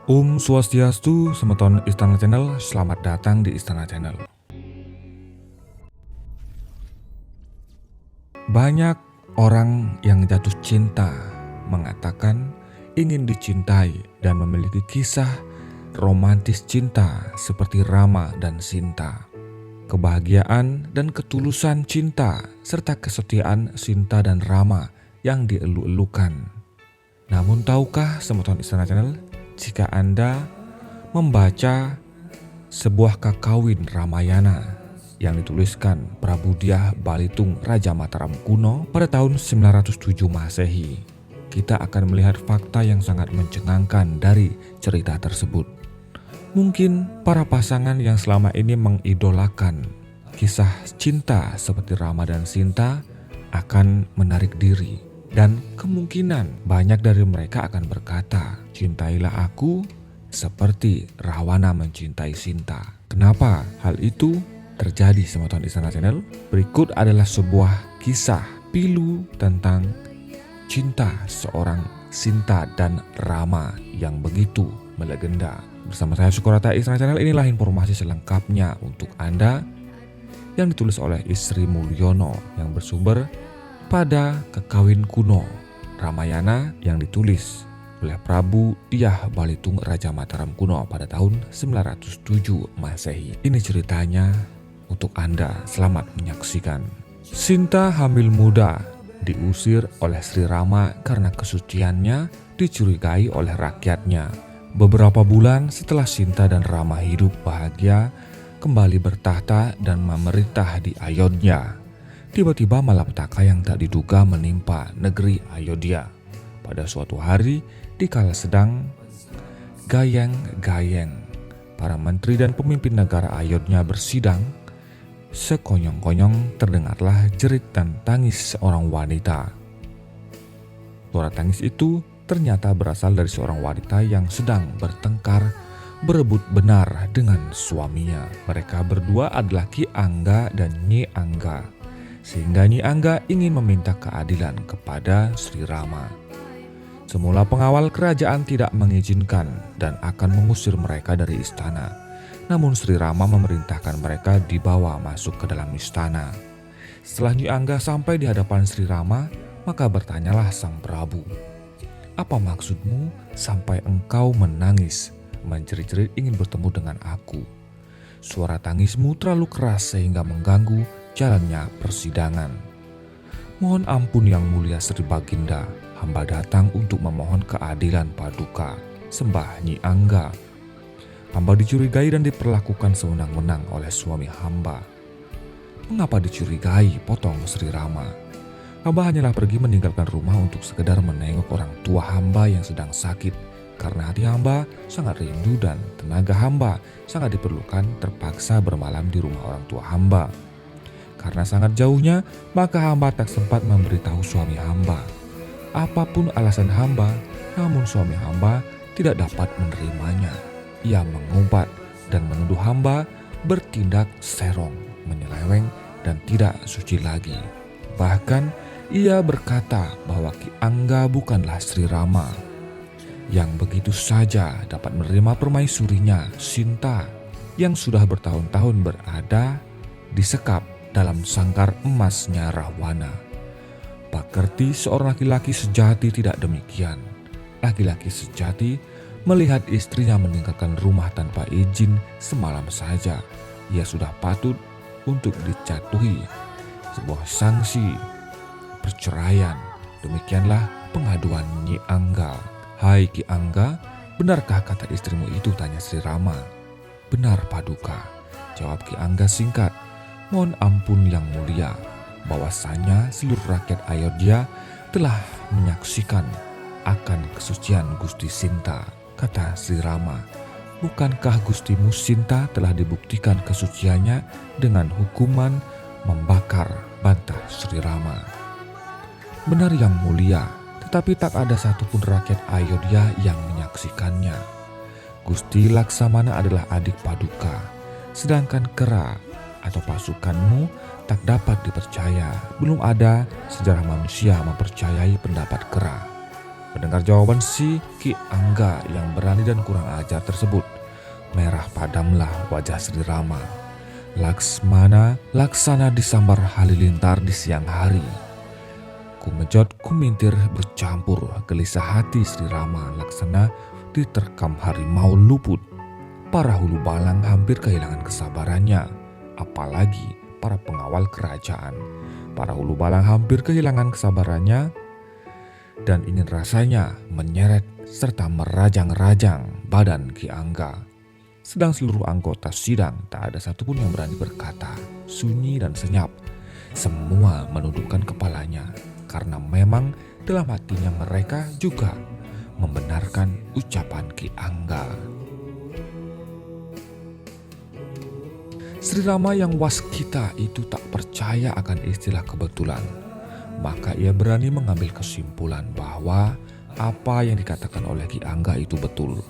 Om Swastiastu, Semeton Istana Channel, selamat datang di Istana Channel. Banyak orang yang jatuh cinta mengatakan ingin dicintai dan memiliki kisah romantis cinta seperti Rama dan Sinta. Kebahagiaan dan ketulusan cinta serta kesetiaan Sinta dan Rama yang dielu-elukan. Namun tahukah Semeton Istana Channel, jika Anda membaca sebuah kakawin Ramayana yang dituliskan Prabu Dyah Balitung Raja Mataram kuno pada tahun 907 Masehi, kita akan melihat fakta yang sangat mencengangkan dari cerita tersebut. Mungkin para pasangan yang selama ini mengidolakan kisah cinta seperti Rama dan Sinta akan menarik diri, dan kemungkinan banyak dari mereka akan berkata, "Cintailah aku seperti Rawana mencintai Sinta." Kenapa hal itu terjadi, Semeton Istana Channel? Berikut adalah sebuah kisah pilu tentang cinta seorang Sinta dan Rama yang begitu melegenda. Bersama saya Sukorata Istana Channel, inilah informasi selengkapnya untuk Anda yang ditulis oleh Isri Mulyono yang bersumber pada kakawin kuno Ramayana yang ditulis oleh Prabu Dyah Balitung Raja Mataram kuno pada tahun 907 Masehi. Ini ceritanya untuk Anda, selamat menyaksikan. Sinta hamil muda diusir oleh Sri Rama karena kesuciannya dicurigai oleh rakyatnya. Beberapa bulan setelah Sinta dan Rama hidup bahagia kembali bertahta dan memerintah di Ayodhya, tiba-tiba malapetaka yang tak diduga menimpa negeri Ayodhya. Pada suatu hari, dikala sedang gayeng-gayeng, para menteri dan pemimpin negara Ayodhya bersidang, sekonyong-konyong terdengarlah jerit dan tangis seorang wanita. Suara tangis itu ternyata berasal dari seorang wanita yang sedang bertengkar berebut benar dengan suaminya. Mereka berdua adalah Ki Angga dan Nyi Angga, sehingga Nyi Angga ingin meminta keadilan kepada Sri Rama. Semula pengawal kerajaan tidak mengizinkan dan akan mengusir mereka dari istana. Namun Sri Rama memerintahkan mereka dibawa masuk ke dalam istana. Setelah Nyi Angga sampai di hadapan Sri Rama, maka bertanyalah sang Prabu, "Apa maksudmu sampai engkau menangis, menjerit-jerit ingin bertemu dengan aku? Suara tangismu terlalu keras sehingga mengganggu jalannya persidangan." "Mohon ampun Yang Mulia Sri Baginda, hamba datang untuk memohon keadilan paduka," sembah Nyi Angga. "Hamba dicurigai dan diperlakukan sewenang-wenang oleh suami hamba." "Mengapa dicurigai?" potong Sri Rama. "Hamba hanyalah pergi meninggalkan rumah untuk sekedar menengok orang tua hamba yang sedang sakit. Karena hati hamba sangat rindu dan tenaga hamba sangat diperlukan, terpaksa bermalam di rumah orang tua hamba. Karena sangat jauhnya, maka hamba tak sempat memberitahu suami hamba. Apapun alasan hamba, namun suami hamba tidak dapat menerimanya. Ia mengumpat dan menuduh hamba bertindak serong, menyeleweng, dan tidak suci lagi. Bahkan ia berkata bahwa Ki Angga bukanlah Sri Rama yang begitu saja dapat menerima permaisurinya Sinta yang sudah bertahun-tahun berada disekap dalam sangkar emasnya Rahwana. Pakerti seorang laki-laki sejati tidak demikian. Laki-laki sejati melihat istrinya meninggalkan rumah tanpa izin semalam saja, ia sudah patut untuk dijatuhi sebuah sanksi perceraian. Demikianlah pengaduan Nyi Angga. "Hai Ki Angga, benarkah kata istrimu itu?" tanya Sri Rama. "Benar paduka," jawab Ki Angga singkat. "Mohon ampun Yang Mulia, bahwasanya seluruh rakyat Ayodhya telah menyaksikan akan kesucian Gusti Sinta," kata Sri Rama. "Bukankah Gustimu Sinta telah dibuktikan kesuciannya dengan hukuman membakar?" bantah Sri Rama. "Benar Yang Mulia, tetapi tak ada satupun rakyat Ayodhya yang menyaksikannya. Gusti Laksamana adalah adik paduka, sedangkan kera atau pasukanmu tak dapat dipercaya. Belum ada sejarah manusia mempercayai pendapat kera." Mendengar jawaban si Ki Angga yang berani dan kurang ajar tersebut, merah padamlah wajah Sri Rama. Laksana disambar halilintar di siang hari. Kumejot kumintir bercampur, gelisah hati Sri Rama Laksana diterkam harimau luput. Para hulu balang hampir kehilangan kesabarannya, apalagi para pengawal kerajaan. Para hulu balang hampir kehilangan kesabarannya dan ingin rasanya menyeret serta merajang-rajang badan Ki Angga. Sedang seluruh anggota sidang tak ada satupun yang berani berkata, sunyi dan senyap. Semua menundukkan kepalanya karena memang dalam hatinya mereka juga membenarkan ucapan Ki Angga. Sri Rama yang waskita itu tak percaya akan istilah kebetulan. Maka ia berani mengambil kesimpulan bahwa apa yang dikatakan oleh Ki Angga itu betul.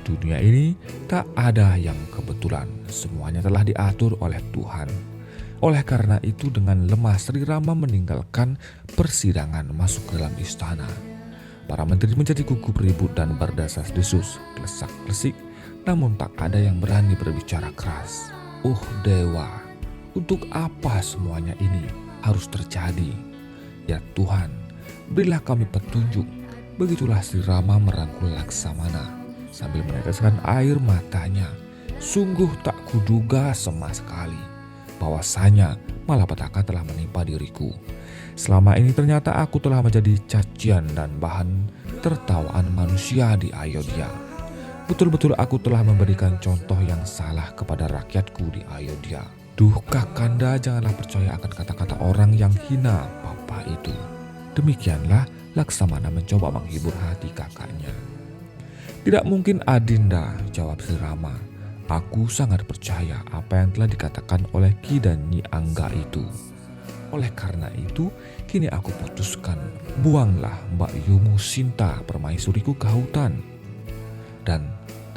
Dunia ini tak ada yang kebetulan, semuanya telah diatur oleh Tuhan. Oleh karena itu dengan lemah Sri Rama meninggalkan persidangan masuk ke dalam istana. Para menteri menjadi gugup ribut dan berdesas-desus, klesak-klesik, namun tak ada yang berani berbicara keras. Dewa, untuk apa semuanya ini harus terjadi? Ya Tuhan, berilah kami petunjuk. Begitulah Sri Rama merangkul Laksamana sambil meneteskan air matanya. Sungguh tak kuduga sama sekali bahwasanya malapetaka telah menimpa diriku. Selama ini ternyata aku telah menjadi cacian dan bahan tertawaan manusia di Ayodhya. Betul-betul aku telah memberikan contoh yang salah kepada rakyatku di Ayodhya. Duh Kakanda, janganlah percaya akan kata-kata orang yang hina Papa itu. Demikianlah Laksamana mencoba menghibur hati kakaknya. Tidak mungkin Adinda, jawab Sri Rama. Aku sangat percaya apa yang telah dikatakan oleh Ki dan Nyi Angga itu. Oleh karena itu, kini aku putuskan, buanglah Mbak Yumu Sinta permaisuriku ke hutan. Dan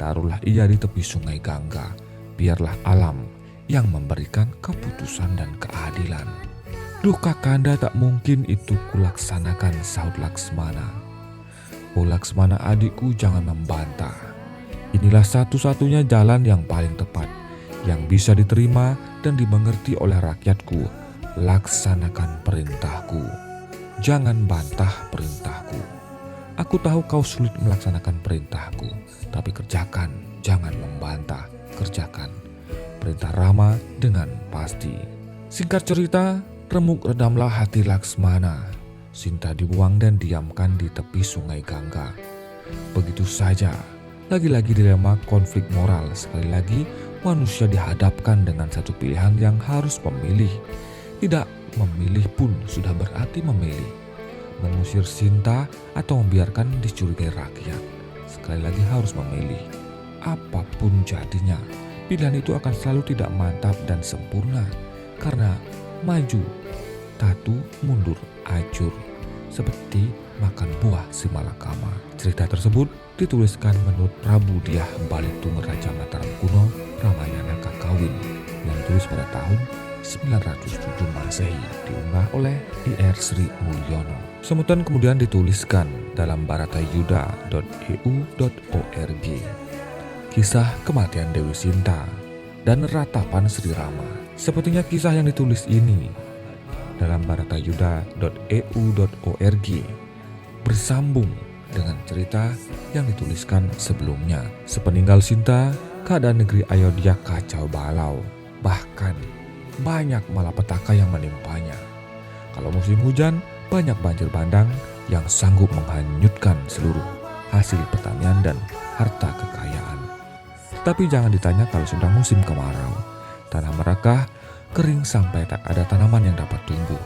taruhlah ia di tepi sungai Gangga, biarlah alam yang memberikan keputusan dan keadilan. Duh Kakanda, tak mungkin itu kulaksanakan, sahut Laksmana. Laksmana adikku, jangan membantah. Inilah satu-satunya jalan yang paling tepat, yang bisa diterima dan dimengerti oleh rakyatku. Laksanakan perintahku, jangan bantah perintahku. Aku tahu kau sulit melaksanakan perintahku, tapi kerjakan, jangan membantah, kerjakan. Perintah Rama dengan pasti. Singkat cerita, remuk redamlah hati Laksmana. Sinta dibuang dan diamkan di tepi sungai Gangga. Begitu saja, lagi-lagi dilema konflik moral. Sekali lagi manusia dihadapkan dengan satu pilihan yang harus memilih. Tidak memilih pun sudah berarti memilih. Mengusir Sinta atau membiarkan dicurigai rakyat. Sekali lagi harus memilih. Apapun jadinya, pilihan itu akan selalu tidak mantap dan sempurna. Karena maju, tatu, mundur, acur. Seperti makan buah si malakama. Cerita tersebut dituliskan menurut Prabu Diah Balitung Raja Mataram Kuno Ramayana Kakawin yang ditulis pada tahun 907 Masehi, diunggah oleh Ir Sri Mulyono. Semutan kemudian dituliskan dalam baratayuda.eu.org. Kisah kematian Dewi Sinta dan ratapan Sri Rama. Sepertinya kisah yang ditulis ini dalam baratayuda.eu.org bersambung dengan cerita yang dituliskan sebelumnya. Sepeninggal Sinta, keadaan negeri Ayodhya kacau balau. Bahkan banyak malapetaka yang menimpanya. Kalau musim hujan, banyak banjir bandang yang sanggup menghanyutkan seluruh hasil pertanian dan harta kekayaan. Tapi jangan ditanya kalau sudah musim kemarau. Tanah mereka kering sampai tak ada tanaman yang dapat tumbuh.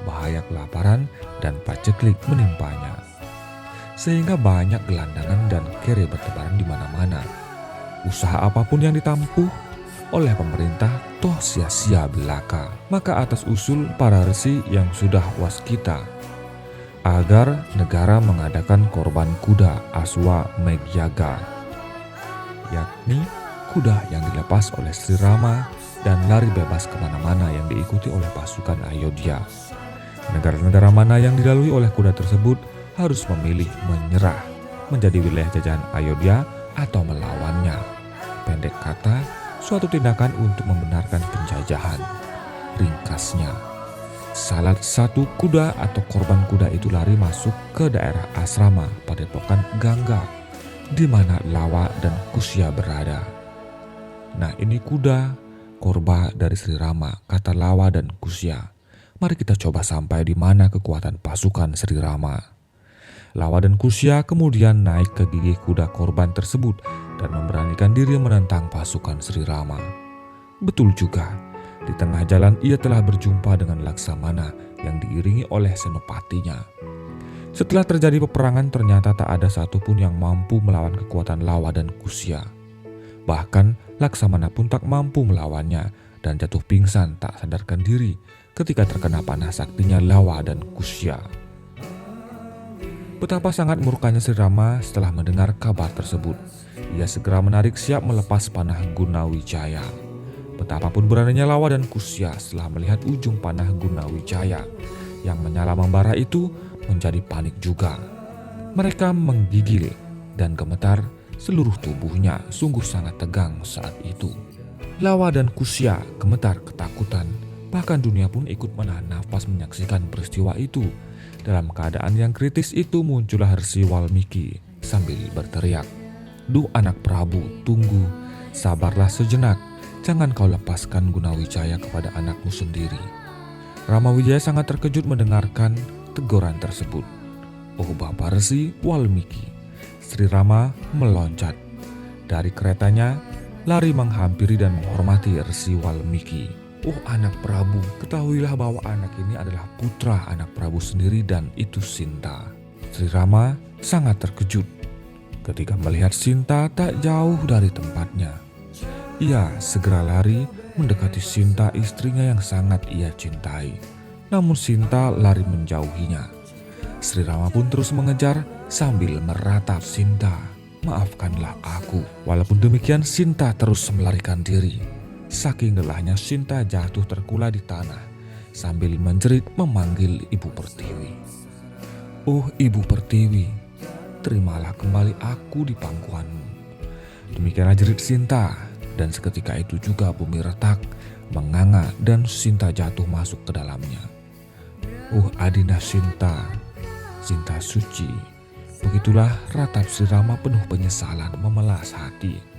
Bahaya kelaparan dan paceklik menimpanya. Sehingga banyak gelandangan dan kere bertebaran di mana-mana. Usaha apapun yang ditampuh oleh pemerintah toh sia-sia belaka. Maka atas usul para resi yang sudah waskita agar negara mengadakan korban kuda Aswa Megyaga, yakni kuda yang dilepas oleh Sri Rama dan lari bebas kemana-mana yang diikuti oleh pasukan Ayodhya. Negara-negara mana yang dilalui oleh kuda tersebut harus memilih menyerah menjadi wilayah jajahan Ayodhya atau melawannya. Pendek kata, suatu tindakan untuk membenarkan penjajahan. Ringkasnya, salah satu kuda atau korban kuda itu lari masuk ke daerah asrama Padepokan Gangga, di mana Lawa dan Kusya berada. Nah, ini kuda, korban dari Sri Rama, kata Lawa dan Kusya. Mari kita coba sampai di mana kekuatan pasukan Sri Rama. Lawa dan Kusya kemudian naik ke gigi kuda korban tersebut dan memberanikan diri menentang pasukan Sri Rama. Betul juga, di tengah jalan ia telah berjumpa dengan Laksamana yang diiringi oleh senopatinya. Setelah terjadi peperangan, ternyata tak ada satupun yang mampu melawan kekuatan Lawa dan Kusya. Bahkan Laksamana pun tak mampu melawannya dan jatuh pingsan tak sadarkan diri ketika terkena panah saktinya Lawa dan Kusya. Betapa sangat murkanya Sri Rama setelah mendengar kabar tersebut. Ia segera menarik siap melepas panah Gunawijaya. Betapapun beraninya Lawa dan Kusya setelah melihat ujung panah Gunawijaya yang menyala membara itu menjadi panik juga. Mereka menggigil dan gemetar, seluruh tubuhnya sungguh sangat tegang saat itu. Lawa dan Kusya gemetar ketakutan, bahkan dunia pun ikut menahan nafas menyaksikan peristiwa itu. Dalam keadaan yang kritis itu muncullah Rsi Walmiki sambil berteriak, "Duh anak Prabu, tunggu, sabarlah sejenak. Jangan kau lepaskan Gunawijaya kepada anakmu sendiri." Ramawijaya sangat terkejut mendengarkan teguran tersebut. "Oh Bapak Rsi Walmiki." Sri Rama meloncat dari keretanya, lari menghampiri dan menghormati Rsi Walmiki. "Oh anak Prabu, ketahuilah bahwa anak ini adalah putra anak Prabu sendiri dan itu Sinta." Sri Rama sangat terkejut ketika melihat Sinta tak jauh dari tempatnya. Ia segera lari mendekati Sinta, istrinya yang sangat ia cintai. Namun Sinta lari menjauhinya. Sri Rama pun terus mengejar sambil meratap Sinta, "Maafkanlah aku." Walaupun demikian Sinta terus melarikan diri. Saking lelahnya Sinta jatuh terkulai di tanah sambil menjerit memanggil Ibu Pertiwi. "Oh Ibu Pertiwi, terimalah kembali aku di pangkuanmu." Demikianlah jerit Sinta, dan seketika itu juga bumi retak, menganga dan Sinta jatuh masuk ke dalamnya. "Oh Adinda Sinta, Sinta suci." Begitulah ratap Sri Rama penuh penyesalan memelas hati.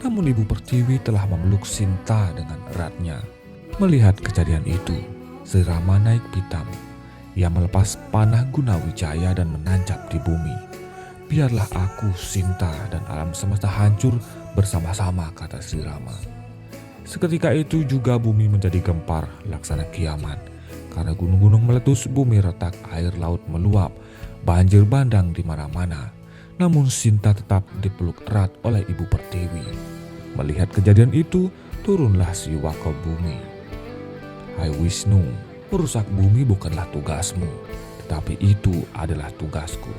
Namun Ibu Pertiwi telah memeluk Sinta dengan eratnya. Melihat kejadian itu, Sri Rama naik pitam. Ia melepas panah Gunawijaya dan menancap di bumi. "Biarlah aku, Sinta, dan alam semesta hancur bersama-sama," kata Sri Rama. Seketika itu juga bumi menjadi gempar laksana kiamat. Karena gunung-gunung meletus, bumi retak, air laut meluap, banjir bandang di mana-mana. Namun Sinta tetap dipeluk erat oleh Ibu Pertiwi. Melihat kejadian itu, turunlah Siwa ke bumi. "Hai Wisnu, merusak bumi bukanlah tugasmu, tetapi itu adalah tugasku.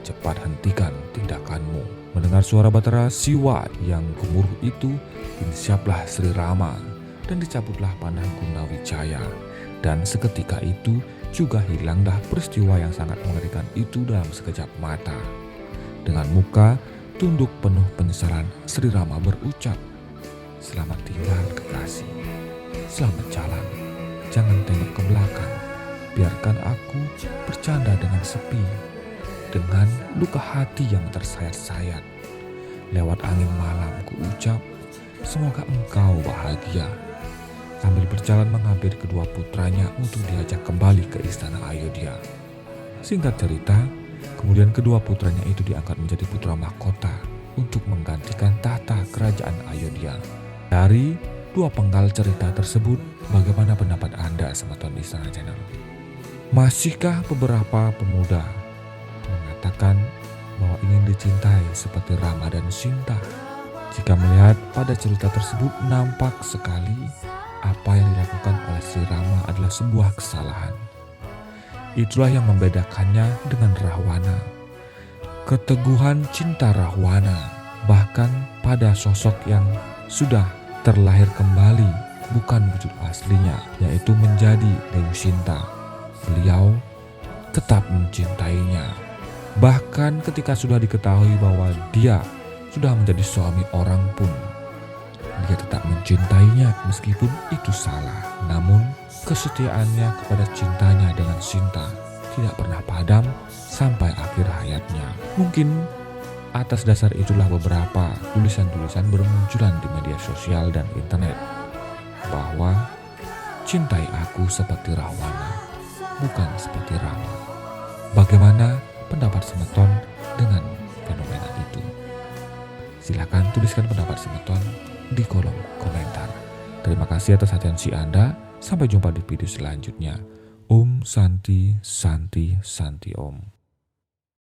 Cepat hentikan tindakanmu." Mendengar suara batara Siwa yang gemuruh itu, insyaplah Sri Rama dan dicabutlah panah Gunawijaya. Dan seketika itu juga hilanglah peristiwa yang sangat mengerikan itu dalam sekejap mata. Dengan muka tunduk penuh penyesalan, Sri Rama berucap, "Selamat tinggal kekasih, selamat jalan, jangan tengok ke belakang, biarkan aku bercanda dengan sepi, dengan luka hati yang tersayat-sayat. Lewat angin malam ku ucap, semoga engkau bahagia." Sambil berjalan menghampiri kedua putranya untuk diajak kembali ke istana Ayodhya. Singkat cerita, kemudian kedua putranya itu diangkat menjadi putra mahkota untuk menggantikan tahta kerajaan Ayodhya. Dari dua penggal cerita tersebut, bagaimana pendapat Anda sobat Istana Channel? Masihkah beberapa pemuda mengatakan bahwa ingin dicintai seperti Rama dan Sinta? Jika melihat pada cerita tersebut, nampak sekali apa yang dilakukan oleh Sri Rama adalah sebuah kesalahan. Itulah yang membedakannya dengan Rahwana. Keteguhan cinta Rahwana bahkan pada sosok yang sudah terlahir kembali, bukan wujud aslinya, yaitu menjadi Dewi Sinta. Beliau tetap mencintainya Bahkan ketika sudah diketahui bahwa dia sudah menjadi suami orang pun, dia tetap mencintainya meskipun itu salah. Namun kesetiaannya kepada cintanya dengan Sinta tidak pernah padam sampai akhir hayatnya. Mungkin atas dasar itulah beberapa tulisan-tulisan bermunculan di media sosial dan internet bahwa cintai aku seperti Rahwana, bukan seperti Rama. Bagaimana pendapat Semeton dengan fenomena itu? Silakan tuliskan pendapat Semeton di kolom komentar. Terima kasih atas atensi Anda. Sampai jumpa di video selanjutnya. Om Santi Santi Santi Om.